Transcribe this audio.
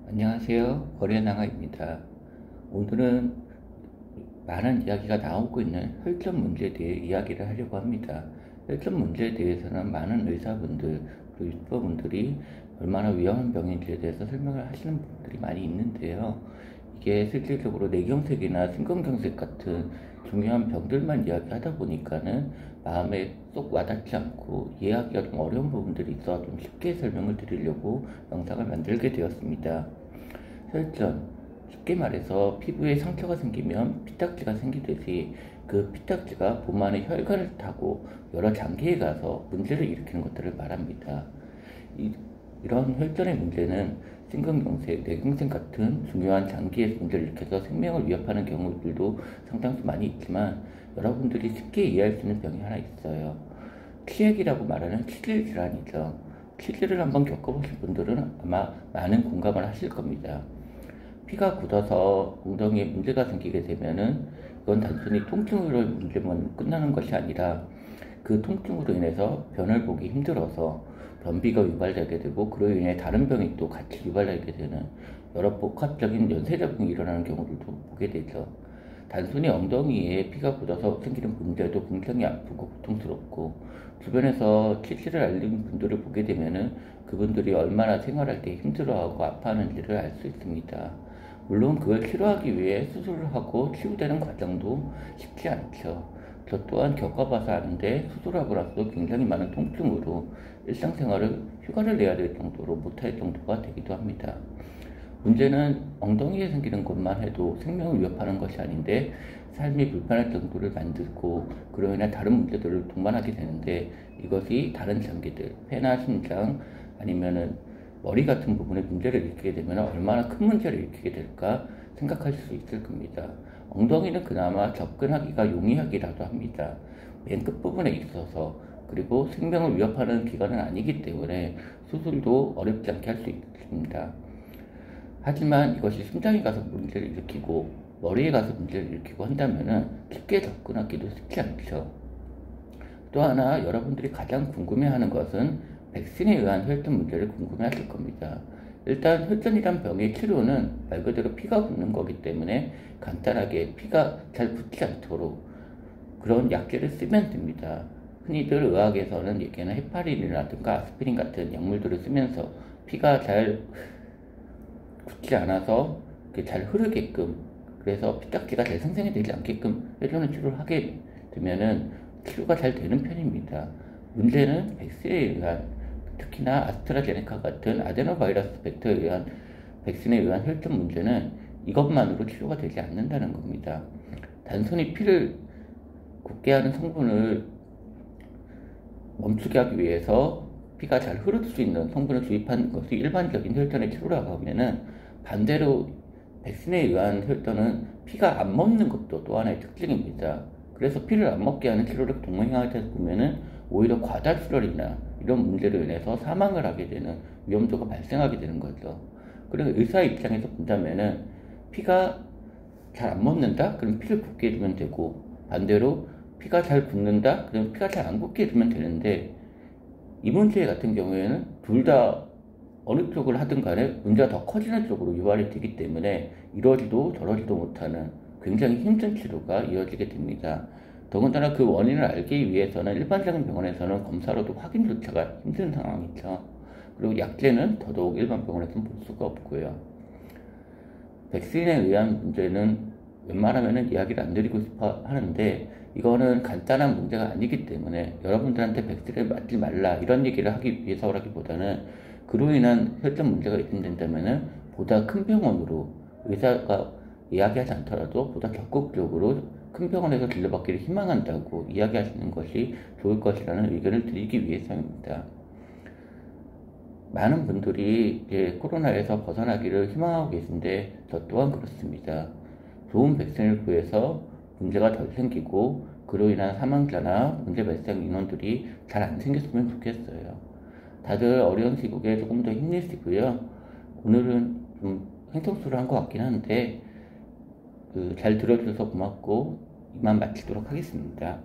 안녕하세요. 거래나가입니다. 오늘은 많은 이야기가 나오고 있는 혈전 문제에 대해 이야기를 하려고 합니다. 혈전 문제에 대해서는 많은 의사분들, 그리고 유튜버분들이 얼마나 위험한 병인지에 대해서 설명을 하시는 분들이 많이 있는데요. 이게 실질적으로 뇌경색이나 심근경색 같은 중요한 병들만 이야기하다 보니까는 마음에 쏙 와닿지 않고 이해하기가 좀 어려운 부분들이 있어 좀 쉽게 설명을 드리려고 영상을 만들게 되었습니다. 혈전, 쉽게 말해서 피부에 상처가 생기면 피딱지가 생기듯이 그 피딱지가 몸 안에 혈관을 타고 여러 장기에 가서 문제를 일으키는 것들을 말합니다. 이런 혈전의 문제는 심근경색, 뇌경색 같은 중요한 장기에서 문제를 일으켜서 생명을 위협하는 경우들도 상당수 많이 있지만 여러분들이 쉽게 이해할 수 있는 병이 하나 있어요. 치액이라고 말하는 치질 질환이죠. 치질을 한번 겪어보신 분들은 아마 많은 공감을 하실 겁니다. 피가 굳어서 엉덩이에 문제가 생기게 되면은 이건 단순히 통증으로 문제만 끝나는 것이 아니라 그 통증으로 인해서 변을 보기 힘들어서 변비가 유발되게 되고 그로 인해 다른 병이 또 같이 유발되게 되는 여러 복합적인 연쇄작용이 일어나는 경우들도 보게 되죠. 단순히 엉덩이에 피가 굳어서 생기는 문제도 굉장히 아프고 고통스럽고 주변에서 치질을 앓는 분들을 보게 되면은 그분들이 얼마나 생활할 때 힘들어하고 아파하는지를 알 수 있습니다. 물론 그걸 치료하기 위해 수술을 하고 치유되는 과정도 쉽지 않죠. 저 또한 겪어봐서 아는데 수술하고 나서 굉장히 많은 통증으로 일상생활을 휴가를 내야 될 정도로 못할 정도가 되기도 합니다. 문제는 엉덩이에 생기는 것만 해도 생명을 위협하는 것이 아닌데 삶이 불편할 정도를 만들고 그로 인해 다른 문제들을 동반하게 되는데 이것이 다른 장기들, 폐나 심장 아니면은 머리 같은 부분에 문제를 일으키게 되면 얼마나 큰 문제를 일으키게 될까 생각하실 수 있을 겁니다. 엉덩이는 그나마 접근하기가 용이하기라도 합니다. 맨 끝부분에 있어서 그리고 생명을 위협하는 기관은 아니기 때문에 수술도 어렵지 않게 할 수 있습니다. 하지만 이것이 심장에 가서 문제를 일으키고 머리에 가서 문제를 일으키고 한다면 쉽게 접근하기도 쉽지 않죠. 또 하나 여러분들이 가장 궁금해하는 것은 백신에 의한 혈전 문제를 궁금해하실 겁니다. 일단 혈전이란 병의 치료는 말 그대로 피가 굳는 거기 때문에 간단하게 피가 잘 굳지 않도록 그런 약제를 쓰면 됩니다. 흔히들 의학에서는 얘기하는 헤파린이라든가 아스피린 같은 약물들을 쓰면서 피가 잘 굳지 않아서 잘 흐르게끔 그래서 피딱지가 잘 생성이 되지 않게끔 해주는 치료를 하게 되면은 치료가 잘 되는 편입니다. 문제는 백신에 의한 특히나 아스트라제네카 같은 아데노바이러스 벡터에 의한 백신에 의한 혈전 문제는 이것만으로 치료가 되지 않는다는 겁니다. 단순히 피를 굳게 하는 성분을 멈추게 하기 위해서 피가 잘 흐를 수 있는 성분을 주입하는 것이 일반적인 혈전의 치료라고 하면은 반대로 백신에 의한 혈전은 피가 안 먹는 것도 또 하나의 특징입니다. 그래서 피를 안 먹게 하는 치료를 동행하다 보면은 오히려 과다출혈이나 이런 문제로 인해서 사망을 하게 되는 위험도가 발생하게 되는 거죠. 그리고 의사 입장에서 본다면은 피가 잘 안 먹는다? 그럼 피를 굳게 해주면 되고 반대로 피가 잘 굳는다? 그럼 피가 잘 안 굳게 해주면 되는데 이 문제 같은 경우에는 둘 다 어느 쪽을 하든 간에 문제가 더 커지는 쪽으로 유발이 되기 때문에 이러지도 저러지도 못하는 굉장히 힘든 치료가 이어지게 됩니다. 더군다나 그 원인을 알기 위해서는 일반적인 병원에서는 검사로도 확인조차가 힘든 상황이죠. 그리고 약제는 더더욱 일반 병원에서는 볼 수가 없고요. 백신에 의한 문제는 웬만하면 이야기를 안 드리고 싶어 하는데 이거는 간단한 문제가 아니기 때문에 여러분들한테 백신을 맞지 말라 이런 얘기를 하기 위해서라기보다는 그로 인한 혈전 문제가 있는다면 보다 큰 병원으로 의사가 이야기하지 않더라도 보다 적극적으로 큰 병원에서 진료받기를 희망한다고 이야기하시는 것이 좋을 것이라는 의견을 드리기 위해서입니다. 많은 분들이 이제 코로나에서 벗어나기를 희망하고 계신데 저 또한 그렇습니다. 좋은 백신을 구해서 문제가 덜 생기고 그로 인한 사망자나 문제 발생 인원들이 잘 안 생겼으면 좋겠어요. 다들 어려운 시국에 조금 더 힘내시고요. 오늘은 좀 행동수를 한 것 같긴 한데 잘 들어주셔서 고맙고 이만 마치도록 하겠습니다.